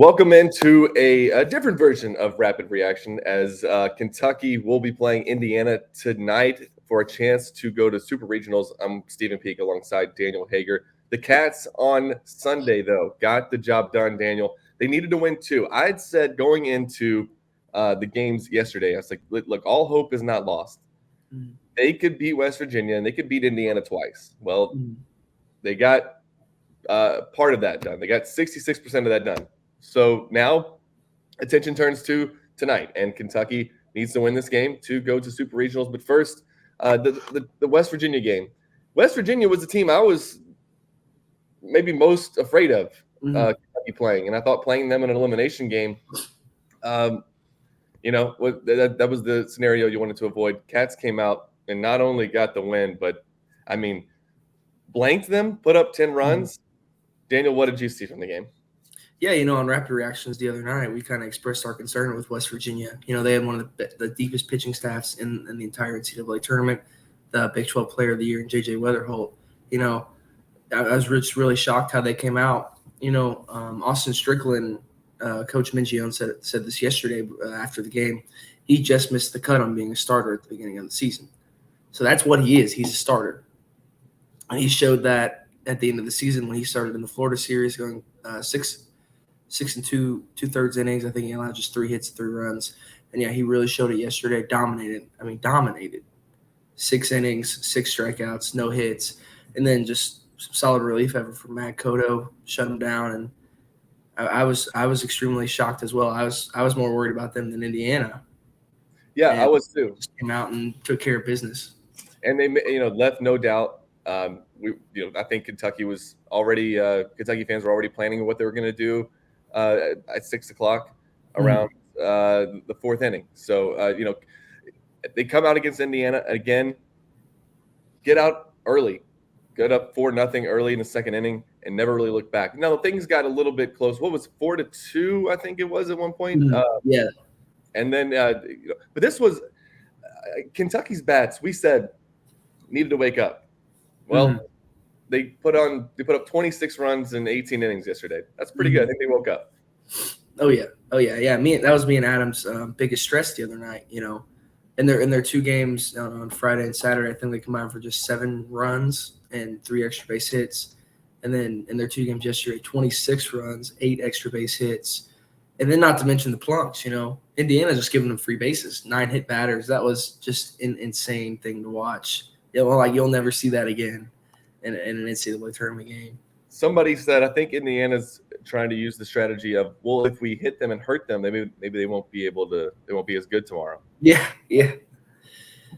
Welcome into a different version of Rapid Reaction as Kentucky will be playing Indiana tonight for a chance to go to Super Regionals. I'm Stephen Peak alongside Daniel Hager. The Cats on Sunday, though, got the job done, Daniel. They needed to win too. I'd said going into the games yesterday, I was like, look, all hope is not lost. They could beat West Virginia and they could beat Indiana twice. Well, they got part of that done. They got 66% of that done. So now attention turns to tonight, and Kentucky needs to win this game to go to Super Regionals. But first, the West Virginia game. West Virginia was the team I was maybe most afraid of Kentucky playing, and I thought playing them in an elimination game, that was the scenario you wanted to avoid. Cats came out and not only got the win, but, I mean, blanked them, put up 10 runs. Daniel, what did you see from the game? Yeah, on Rapid Reactions the other night, we kind of expressed our concern with West Virginia. They had one of the deepest pitching staffs in the entire NCAA tournament, the Big 12 Player of the Year, and J.J. Weatherholt. I was just really shocked how they came out. Austin Strickland, Coach Mingione said this yesterday after the game. He just missed the cut on being a starter at the beginning of the season. So that's what he is. He's a starter. And he showed that at the end of the season when he started in the Florida series going 6 and 2/3 innings. I think he allowed just 3 hits, 3 runs. And, yeah, he really showed it yesterday. Dominated. 6 innings, 6 strikeouts, no hits. And then just some solid relief effort from Matt Cotto, shut him down. And I was extremely shocked as well. I was more worried about them than Indiana. Yeah, and I was too. Just came out and took care of business. And they, left no doubt. I think Kentucky was already Kentucky fans were already planning what they were going to do at 6 o'clock around the 4th inning. So they come out against Indiana again, get out early, get up 4-0 early in the 2nd inning, and never really look back. Now things got a little bit close. What was 4-2? I think it was at one point. Yeah. And then, but this was Kentucky's bats. We said needed to wake up. Well, they put up 26 runs in 18 innings yesterday. That's pretty good. I think they woke up. Oh yeah. That was me and Adam's biggest stress the other night. In their 2 games on Friday and Saturday, I think they combined for just 7 runs and 3 extra base hits. And then in their 2 games yesterday, 26 runs, 8 extra base hits. And then not to mention the plunks, Indiana just giving them free bases, 9 hit batters. That was just an insane thing to watch. You'll never see that again in an NCAA tournament game. Somebody said, I think Indiana's trying to use the strategy of, well, if we hit them and hurt them, maybe they won't be as good tomorrow. Yeah.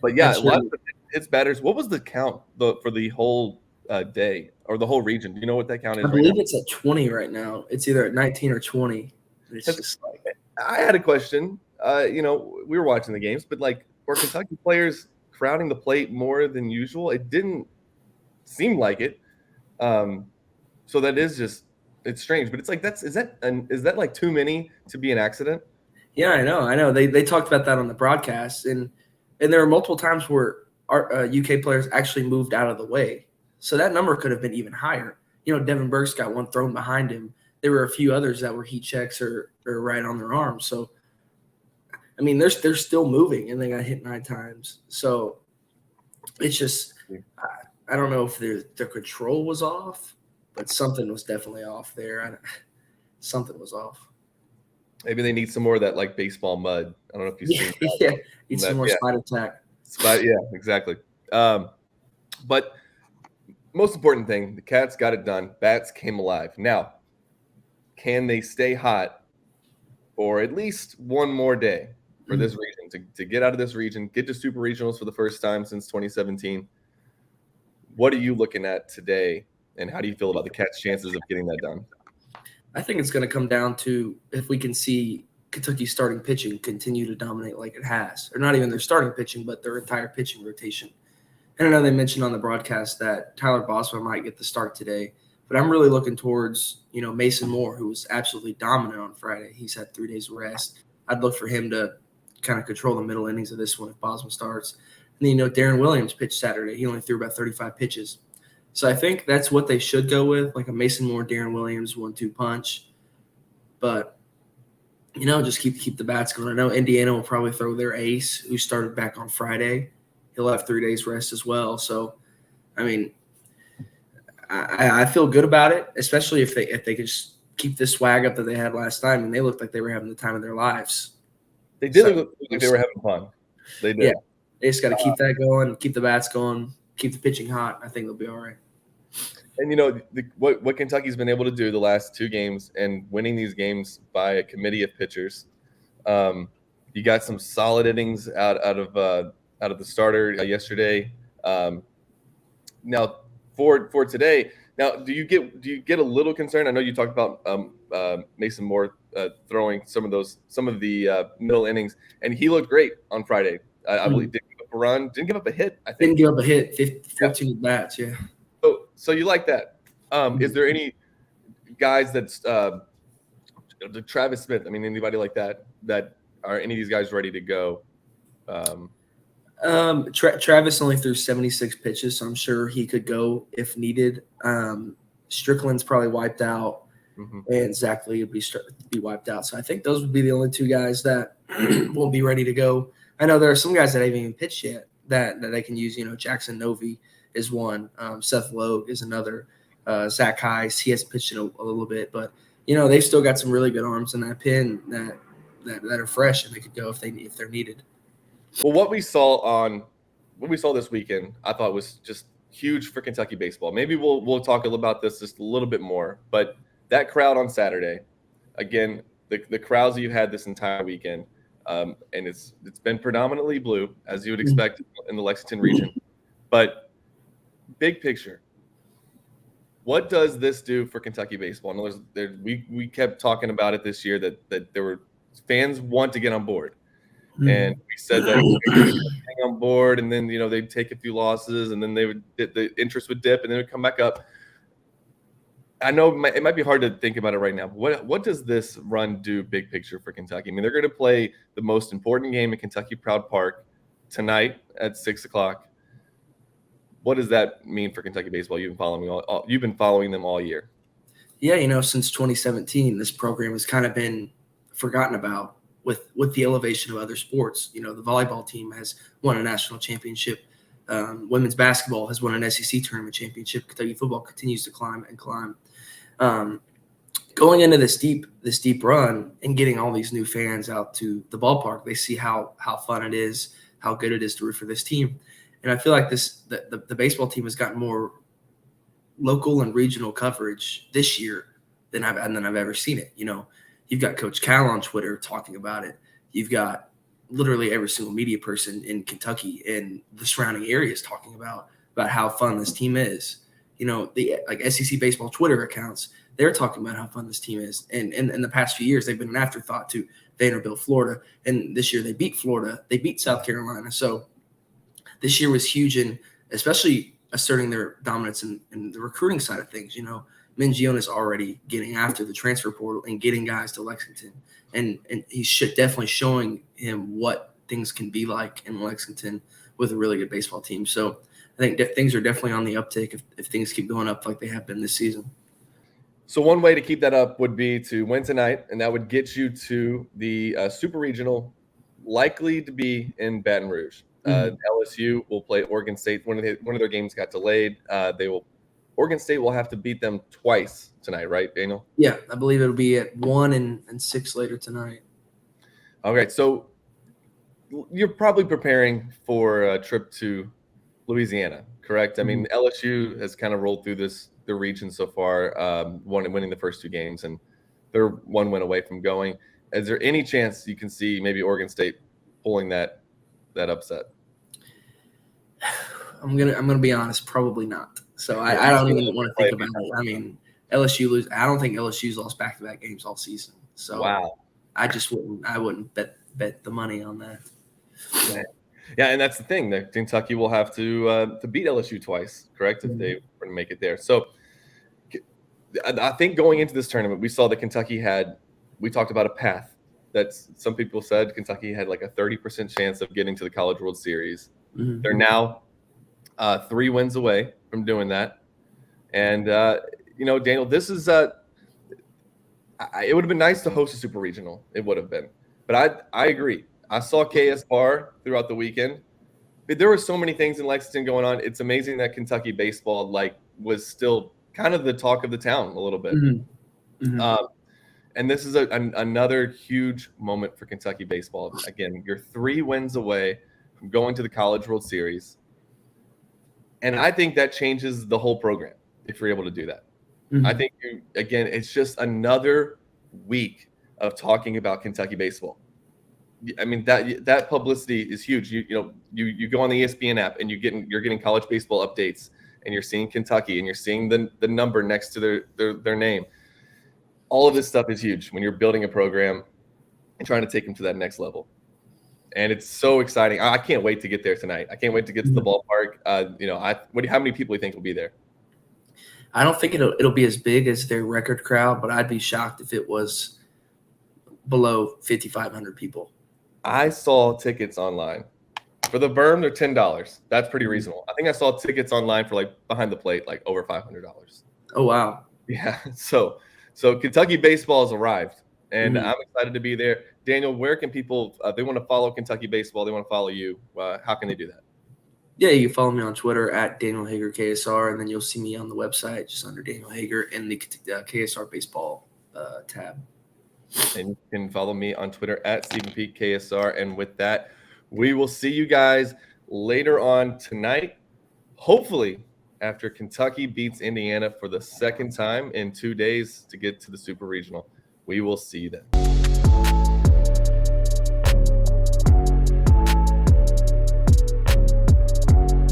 But yeah, lots of hits batters. What was the count for the whole day or the whole region? Do you know what that count is? I believe it's at 20 right now. It's either at 19 or 20. It's just like, I had a question. We were watching the games, but were Kentucky players crowding the plate more than usual? It didn't seem like it. So that is it's strange, but it's like is that like too many to be an accident? Yeah, I know. They talked about that on the broadcast, and there were multiple times where our UK players actually moved out of the way, so that number could have been even higher. Devin Burks got one thrown behind him. There were a few others that were heat checks or right on their arms. So, I mean, they're still moving, and they got hit 9 times. So it's just I don't know if their control was off, but something was definitely off there. Something was off. Maybe they need some more of that baseball mud. I don't know if you've seen that. Yeah, need some more Spider Tack. Yeah, exactly. But most important thing, the Cats got it done. Bats came alive. Now, can they stay hot for at least one more day for this region to get out of this region, get to Super Regionals for the first time since 2017? What are you looking at today, and how do you feel about the Cats' chances of getting that done? I think it's going to come down to if we can see Kentucky starting pitching continue to dominate like it has, or not even their starting pitching, but their entire pitching rotation. And I know they mentioned on the broadcast that Tyler Boswell might get the start today, but I'm really looking towards, Mason Moore, who was absolutely dominant on Friday. He's had 3 days of rest. I'd look for him to kind of control the middle innings of this one if Boswell starts. And then, Darren Williams pitched Saturday. He only threw about 35 pitches. So I think that's what they should go with, like a Mason Moore, Darren Williams 1-2 punch. But just keep the bats going. I know Indiana will probably throw their ace, who started back on Friday. He'll have 3 days rest as well. So, I mean, I feel good about it, especially if they could just keep the swag up that they had last time, and they looked like they were having the time of their lives. They did look like they were having fun. They did. Yeah, they just got to keep that going, keep the bats going, keep the pitching hot. I think they'll be all right. And what Kentucky's been able to do the last 2 games and winning these games by a committee of pitchers. You got some solid innings out of the starter yesterday. Now for today. Now, do you get a little concerned? I know you talked about Mason Moore throwing some of the middle innings, and he looked great on Friday. I believe didn't give up a run, didn't give up a hit. I think didn't give up a hit, 14 bats. Yeah. So you like that? Is there any guys that's the Travis Smith? I mean, anybody like that are any of these guys ready to go? Travis only threw 76 pitches, so I'm sure he could go if needed. Strickland's probably wiped out, and Zach Lee would be wiped out. So I think those would be the only 2 guys that won't be ready to go. I know there are some guys that haven't even pitched yet that they can use. Jackson Novi is one. Seth Logue is another. Zach Heis, he hasn't pitched in a little bit, but they've still got some really good arms in that pen that are fresh and they could go if they're needed. Well, what we saw this weekend, I thought was just huge for Kentucky baseball. Maybe we'll talk about this just a little bit more, but that crowd on Saturday, again, the crowds that you've had this entire weekend, and it's been predominantly blue, as you would expect in the Lexington region, but big picture, what does this do for Kentucky baseball? We kept talking about it this year that there were fans want to get on board. And we said that they would hang on board, and then they'd take a few losses, and then the interest would dip, and then it would come back up. I know it might be hard to think about it right now. But what does this run do, big picture, for Kentucky? I mean, they're going to play the most important game in Kentucky Proud Park tonight at 6:00. What does that mean for Kentucky baseball? You've been following them all year. Yeah, since 2017, this program has kind of been forgotten about. With the elevation of other sports, the volleyball team has won a national championship. Women's basketball has won an SEC tournament championship. Kentucky football continues to climb and climb. Going into this deep run and getting all these new fans out to the ballpark, they see how fun it is, how good it is to root for this team. And I feel like the baseball team has gotten more local and regional coverage this year than I've ever seen it. You've got Coach Cal on Twitter talking about it. You've got literally every single media person in Kentucky and the surrounding areas talking about how fun this team is. The SEC baseball Twitter accounts, they're talking about how fun this team is. And in the past few years, they've been an afterthought to Vanderbilt, Florida. And this year they beat Florida. They beat South Carolina. So this year was huge, in especially asserting their dominance in the recruiting side of things. Mingione is already getting after the transfer portal and getting guys to Lexington. And he's definitely showing him what things can be like in Lexington with a really good baseball team. So I think things are definitely on the uptick if things keep going up like they have been this season. So one way to keep that up would be to win tonight, and that would get you to the Super Regional, likely to be in Baton Rouge. LSU will play Oregon State. One of their games got delayed. Oregon State will have to beat them twice tonight, right, Daniel? Yeah, I believe it'll be at 1 and 6 later tonight. Okay, so you're probably preparing for a trip to Louisiana, correct? I mean, LSU has kind of rolled through the region so far, winning the first 2 games, and they're 1 win away from going. Is there any chance you can see maybe Oregon State pulling that upset? I'm gonna be honest, probably not. So I don't even want to think about it. I mean, LSU I don't think LSU's lost back-to-back games all season. So wow, I wouldn't bet the money on that. Yeah, and that's the thing. That Kentucky will have to beat LSU twice, correct? If they were to make it there. So I think going into this tournament, we saw that Kentucky we talked about a path that some people said Kentucky had like a 30% chance of getting to the College World Series. They're now 3 wins away from doing that. And, Daniel, this is it would have been nice to host a super regional. It would have been, but I agree. I saw KS Bar throughout the weekend. But there were so many things in Lexington going on. It's amazing that Kentucky baseball was still kind of the talk of the town a little bit. Mm-hmm. Mm-hmm. And this is another huge moment for Kentucky baseball. Again, you're 3 wins away from going to the College World Series. And I think that changes the whole program if you're able to do that. Mm-hmm. I think, it's just another week of talking about Kentucky baseball. I mean, that publicity is huge. You go on the ESPN app and you're getting college baseball updates, and you're seeing Kentucky, and you're seeing the number next to their name. All of this stuff is huge when you're building a program and trying to take them to that next level. And it's so exciting. I can't wait to get there tonight. I can't wait to get to the ballpark. How many people do you think will be there? I don't think it'll be as big as their record crowd, but I'd be shocked if it was below 5,500 people. I saw tickets online. For the Berm, they're $10. That's pretty reasonable. I think I saw tickets online for behind the plate, over $500. Oh, wow. Yeah. So Kentucky baseball has arrived, and I'm excited to be there. Daniel, where can people, they want to follow Kentucky baseball, they want to follow you, how can they do that? Yeah, you can follow me on Twitter at Daniel Hager KSR, and then you'll see me on the website just under Daniel Hager in the KSR baseball tab. And you can follow me on Twitter at Stephen Peak KSR. And with that, we will see you guys later on tonight, hopefully after Kentucky beats Indiana for the second time in 2 days to get to the Super Regional. We will see you then.